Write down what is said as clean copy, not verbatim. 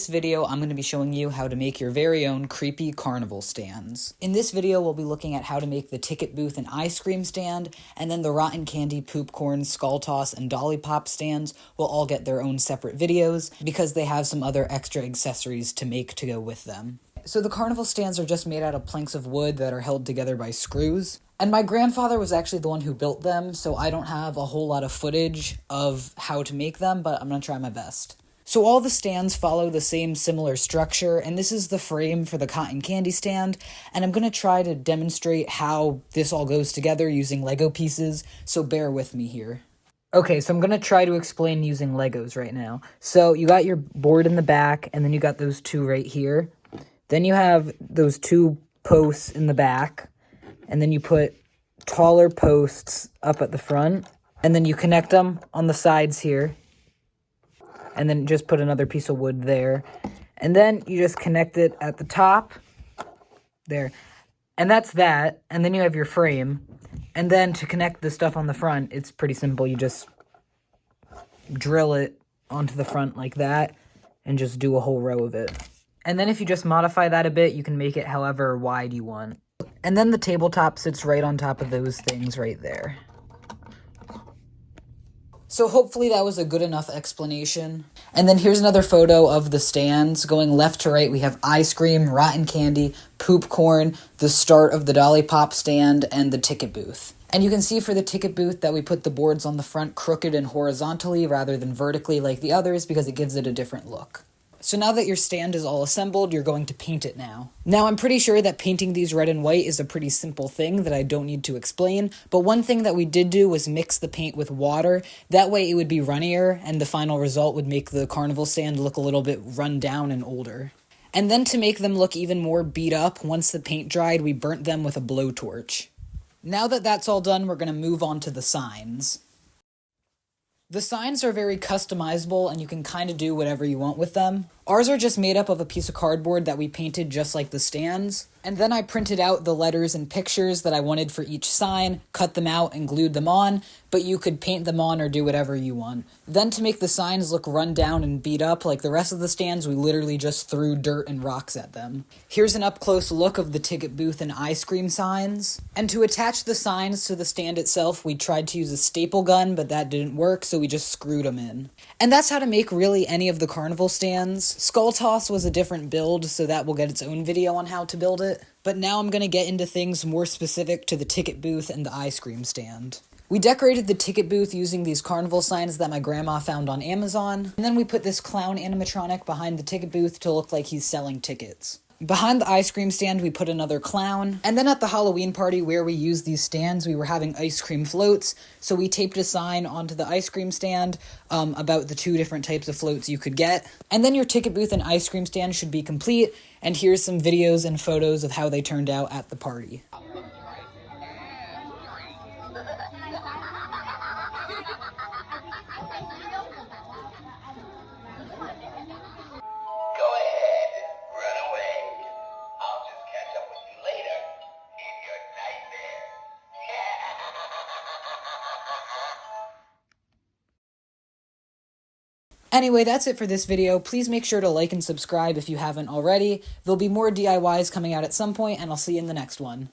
In this video, I'm going to be showing you how to make your very own creepy carnival stands. In this video, we'll be looking at how to make the ticket booth and ice cream stand, and then the rotten candy, poop corn, skull toss, and dolly pop stands will all get their own separate videos because they have some other extra accessories to make to go with them. So the carnival stands are just made out of planks of wood that are held together by screws. And my grandfather was actually the one who built them, so I don't have a whole lot of footage of how to make them, but I'm going to try my best. So all the stands follow the same similar structure, and this is the frame for the cotton candy stand, and I'm going to try to demonstrate how this all goes together using Lego pieces, so bear with me here. Okay, so I'm going to try to explain using Legos right now. So you got your board in the back, and then you got those two right here. Then you have those two posts in the back, and then you put taller posts up at the front, and then you connect them on the sides here. And then just put another piece of wood there. And then you just connect it at the top. There. And that's that. And then you have your frame. And then to connect the stuff on the front, it's pretty simple. You just drill it onto the front like that. And just do a whole row of it. And then if you just modify that a bit, you can make it however wide you want. And then the tabletop sits right on top of those things right there. So hopefully that was a good enough explanation. And then here's another photo of the stands. Going left to right, we have ice cream, rotten candy, poop corn, the start of the dolly pop stand, and the ticket booth. And you can see for the ticket booth that we put the boards on the front crooked and horizontally rather than vertically like the others because it gives it a different look. So now that your stand is all assembled, you're going to paint it now. Now, I'm pretty sure that painting these red and white is a pretty simple thing that I don't need to explain, but one thing that we did do was mix the paint with water. That way it would be runnier, and the final result would make the carnival stand look a little bit run down and older. And then to make them look even more beat up, once the paint dried, we burnt them with a blowtorch. Now that that's all done, we're going to move on to the signs. The signs are very customizable and you can kind of do whatever you want with them. Ours are just made up of a piece of cardboard that we painted just like the stands. And then I printed out the letters and pictures that I wanted for each sign, cut them out and glued them on, but you could paint them on or do whatever you want. Then to make the signs look run down and beat up like the rest of the stands, we literally just threw dirt and rocks at them. Here's an up-close look of the ticket booth and ice cream signs. And to attach the signs to the stand itself, we tried to use a staple gun, but that didn't work, so we just screwed them in. And that's how to make really any of the carnival stands. Skull Toss was a different build, so that will get its own video on how to build it. But now I'm going to get into things more specific to the ticket booth and the ice cream stand. We decorated the ticket booth using these carnival signs that my grandma found on Amazon, and then we put this clown animatronic behind the ticket booth to look like he's selling tickets. Behind the ice cream stand, we put another clown, and then at the Halloween party where we used these stands, we were having ice cream floats, so we taped a sign onto the ice cream stand about the two different types of floats you could get. And then your ticket booth and ice cream stand should be complete, and here's some videos and photos of how they turned out at the party. Anyway, that's it for this video. Please make sure to like and subscribe if you haven't already. There'll be more DIYs coming out at some point, and I'll see you in the next one.